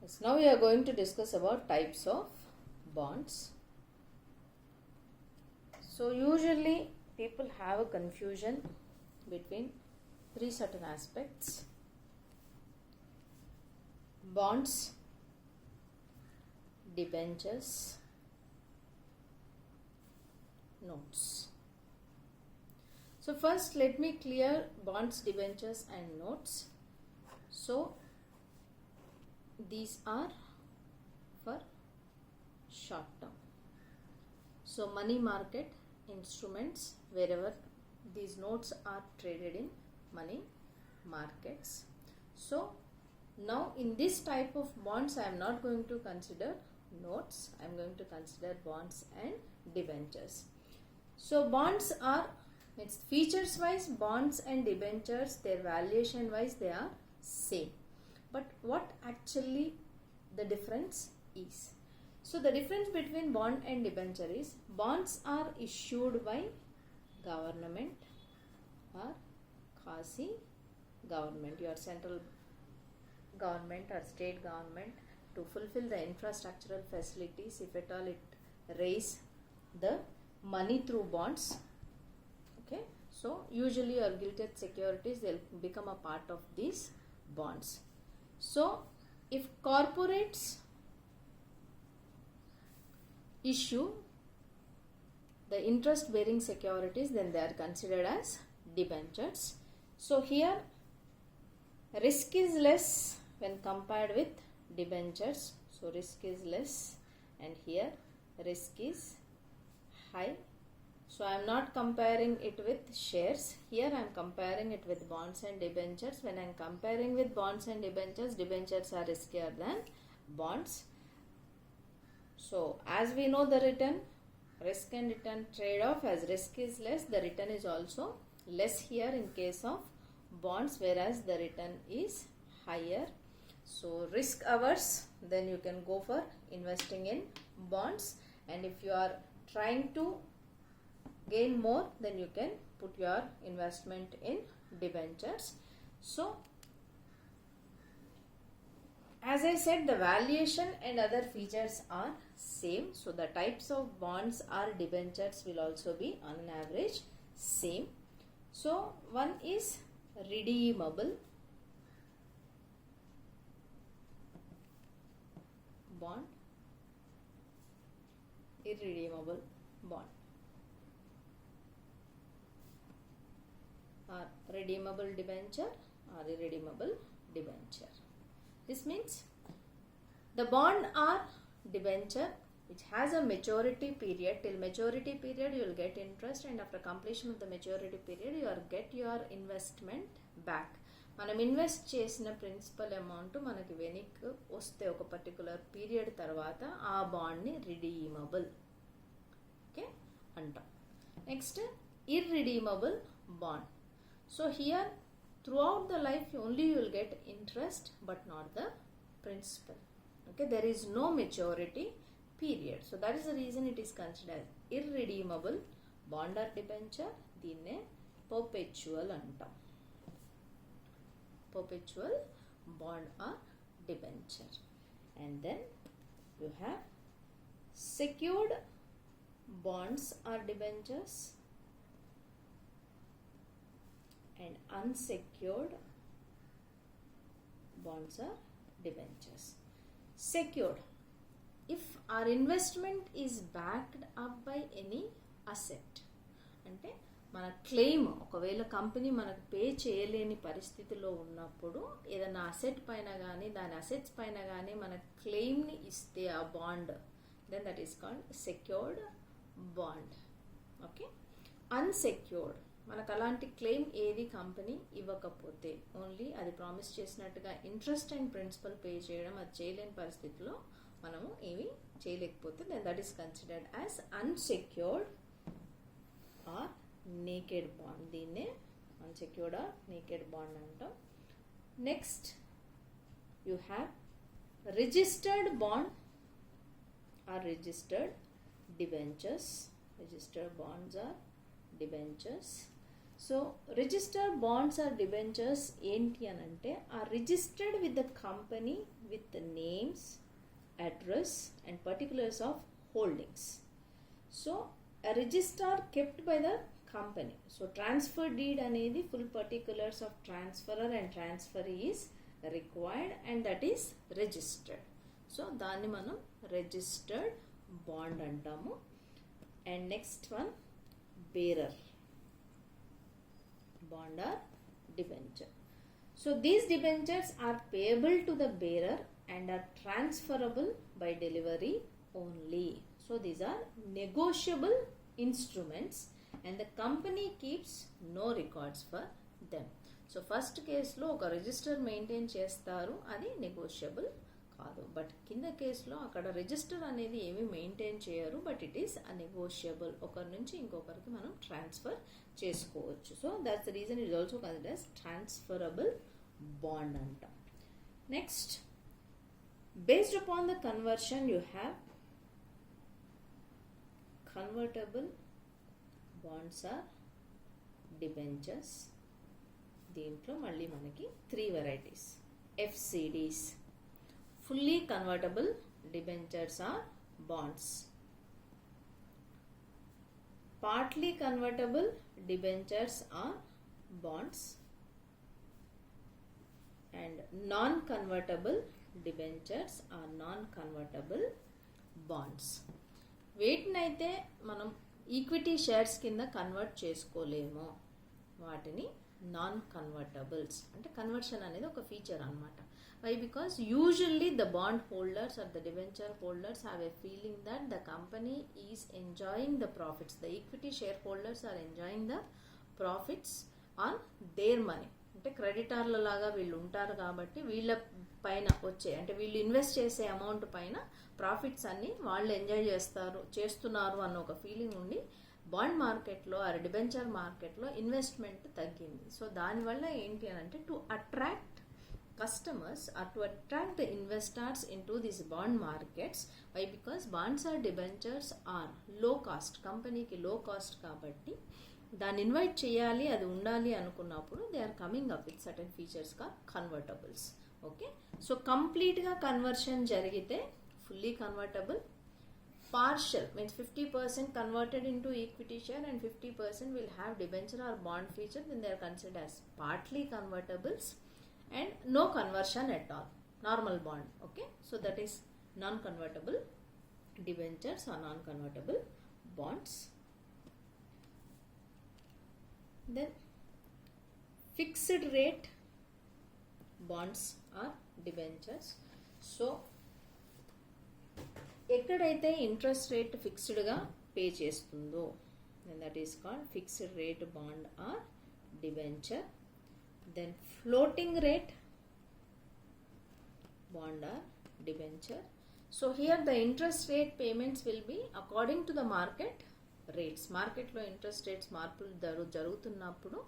Yes, now we are going to discuss about types of bonds. So usually people have a confusion between three certain aspects: bonds, debentures, notes. So first let me clear bonds, debentures and notes. So these are for short term. So money market instruments, wherever these notes are traded in money markets. So now in this type of bonds I am not going to consider notes, I am going to consider bonds and debentures. So bonds are, it's features wise, bonds and debentures, their valuation wise they are same. But what actually the difference is? So the difference between bond and debenture is, bonds are issued by government or quasi government, your central government or state government, to fulfill the infrastructural facilities. If at all it raise the money through bonds, okay, so usually your gilted securities, they'll become a part of these bonds. So if corporates issue the interest bearing securities, then they are considered as debentures. So here risk is less when compared with debentures, so risk is less, and here risk is high. So I am not comparing it with shares, here I am comparing it with bonds and debentures. When I am comparing with bonds and debentures, debentures are riskier than bonds. So as we know the return, risk and return trade-off, as risk is less, the return is also less here in case of bonds, whereas the return is higher. So risk averse, then you can go for investing in bonds, and if you are trying to gain more, then you can put your investment in debentures. So as I said, the valuation and other features are same. So the types of bonds or debentures will also be on an average same. So one is redeemable bond, irredeemable bond, or redeemable debenture or irredeemable debenture. This means the bond or debenture which has a maturity period, till maturity period you will get interest, and after completion of the maturity period you will get your investment back. మనం invest చేసిన principal amount మనకి వెనక్కి వస్తే ఒక particular period తర్వాత ఆ బాండ్ని redeemable, okay అంటాం. Next irredeemable bond. So here throughout the life only you will get interest but not the principal, okay, there is no maturity period. So that is the reason it is considered irredeemable bond or debenture. దీన్నే perpetual అంటాం, perpetual bond or debenture. And then you have secured bonds or debentures and unsecured bonds or debentures. Secured, if our investment is backed up by any asset, అంటే మన claim, ఒకవేళ company మనకు pay చేయలేని పరిస్థితిలో ఉన్నప్పుడు ఏదైనా asset పైన కానీ దాని అసెట్స్ పైన కానీ మన క్లెయిమ్ని ఇస్తే ఆ bond, then that is called secured bond, okay. Unsecured, మనకు అలాంటి క్లెయిమ్ ఏది కంపెనీ ఇవ్వకపోతే, ఓన్లీ అది ప్రామిస్ చేసినట్టుగా ఇంట్రెస్ట్ అండ్ ప్రిన్సిపల్ పే చేయడం, అది చేయలేని పరిస్థితిలో మనము ఏమి చేయలేకపోతే, then that is considered as unsecured or naked bond. దీన్నే అన్సెక్యూర్డ్ ఆర్ నేకెడ్ బాండ్ అంటాం. Next you have registered bond or registered debentures. Registered bonds or debentures. So registered bonds or debentures ఏంటి అని అంటే are registered with the company with names, address and particulars of holdings. సో a register kept by the company. So transfer deed అనేది full particulars of transferor and transferee is required and that is registered. So దాన్ని మనం registered bond అంటాము. And next one, bearer bond or debenture. So these debentures are payable to the bearer and are transferable by delivery only. So these are negotiable instruments and the company keeps no records for them. So first కేసులో ఒక register maintain చేస్తారు, అది negotiable కాదు. But కింద కేసులో అక్కడ register అనేది ఏమి మెయింటైన్ చేయరు, బట్ ఇట్ ఈస్ నెగోషియబుల్. ఒకరి నుంచి ఇంకొకరికి మనం ట్రాన్స్ఫర్ చేసుకోవచ్చు. So that's the reason it is also considered as transferable bond అంట. Next, based upon the conversion you have convertible bonds are debentures. దీంట్లో మళ్ళీ మనకి 3 varieties. FCDs, fully convertible debentures are bonds. Partly convertible debentures are bonds and non-convertible debentures are non-convertible bonds. వీటినైతే మనం equity shares కింద convert చేసుకోలేము, వాటిని non కన్వర్టబుల్స్ అంటే conversion అనేది ఒక ఫీచర్ అనమాట. Why? Because usually the bond holders or the debenture holders have a feeling that the company is enjoying the profits, the equity share holders are enjoying the profits on their money. అంటే క్రెడిటార్ల లాగా వీళ్ళు ఉంటారు కాబట్టి వీళ్ళ పైన వచ్చే అంటే వీళ్ళు ఇన్వెస్ట్ చేసే అమౌంట్ పైన ప్రాఫిట్స్ అన్ని వాళ్ళు ఎంజాయ్ చేస్తున్నారు అన్న ఒక ఫీలింగ్ ఉండి బాండ్ మార్కెట్లో ఆర్ డిబెంచర్ మార్కెట్లో ఇన్వెస్ట్మెంట్ తగ్గింది. సో దానివల్ల ఏంటి అని అంటే to attract customers or to attract the investors into these bond markets. Why? Because bonds or debentures are low cost, కంపెనీకి లో కాస్ట్ కాబట్టి దాన్ని ఇన్వైట్ చేయాలి, అది ఉండాలి అనుకున్నప్పుడు they are coming up with certain features గా కన్వర్టబుల్స్. ఓకే, సో కంప్లీట్గా కన్వర్షన్ జరిగితే fully convertible, partial means 50% converted into equity share and 50% will have debenture or bond feature, then they are considered as partly convertibles and no conversion at all, normal bond. Okay, so that is non-convertible debentures or non-convertible bonds. Then fixed rate bonds or debentures. So ఎక్కడైతే interest rate ఫిక్స్డ్గా pay చేస్తుందో that is called fixed rate bond or debenture. Then floating rate bond or debenture. So here the interest rate payments will be according to the market rates. మార్కెట్లో interest rates మార్పులు జరుగుతున్నప్పుడు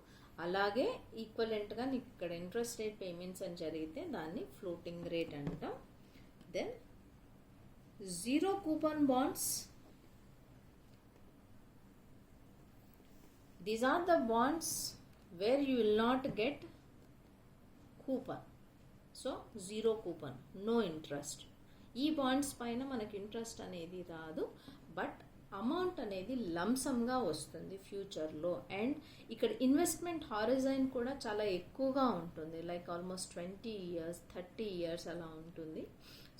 అలాగే ఈక్వలెంట్గా నీకు ఇక్కడ interest rate payments అని జరిగితే దాన్ని floating rate అంటాం. Then zero coupon bonds. These are the bonds where you will not get coupon. So zero coupon, no interest. ఈ బాండ్స్ పైన మనకి ఇంట్రెస్ట్ అనేది రాదు, బట్ అమౌంట్ అనేది లంసమ్గా వస్తుంది ఫ్యూచర్లో. అండ్ ఇక్కడ ఇన్వెస్ట్మెంట్ హారిజన్ కూడా చాలా ఎక్కువగా ఉంటుంది, లైక్ ఆల్మోస్ట్ 20 years 30 years అలా ఉంటుంది.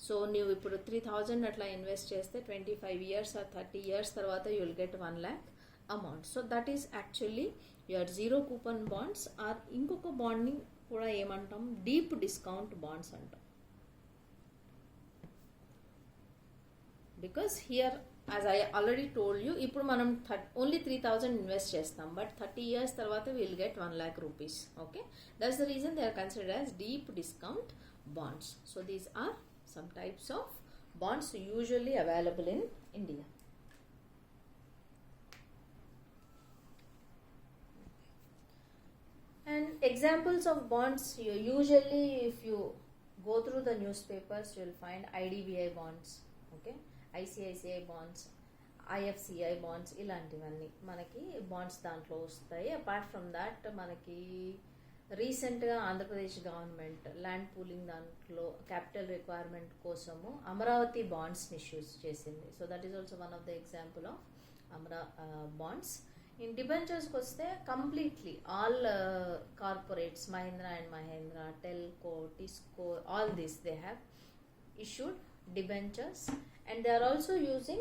సో నువ్వు ఇప్పుడు 3,000 అట్లా ఇన్వెస్ట్ చేస్తే 25 years or 30 years తర్వాత you will get 1 lakh amount. So that is actually your zero coupon bonds. Or ఇంకొక బాండ్ని కూడా ఏమంటాం, డీప్ డిస్కౌంట్ బాండ్స్ అంటాం. Because here as I already told you, ఇప్పుడు మనం ఓన్లీ 3,000 ఇన్వెస్ట్ చేస్తాం, బట్ 30 years తర్వాత will get 1 lakh rupees. Okay, that's the reason they are considered as deep discount bonds. So these are some types of bonds usually available in India. And examples of bonds, you usually if you go through the newspapers you will find IDBI bonds, okay, ICICI bonds, IFCI bonds ఇలాంటివన్నీ మనకి bonds దాంట్లో వస్తాయి. Apart from that మనకి రీసెంట్గా Andhra Pradesh government land pooling దాంట్లో capital requirement కోసము అమరావతి బాండ్స్ని issues చేసింది. So that is also one of the example of bonds. In డిబెంచర్స్కి వస్తే completely all corporates, Mahindra and Mahindra, Telco, Tisco, all this they have issued debentures and they are also using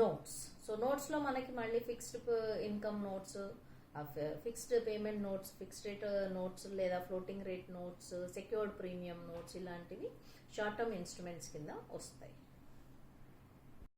notes. So notes లో మనకి మళ్ళీ fixed income notes, fixed payment notes, fixed rate notes లేదా floating rate notes, secured premium notes ఇలాంటివి short term instruments కింద వస్తాయి.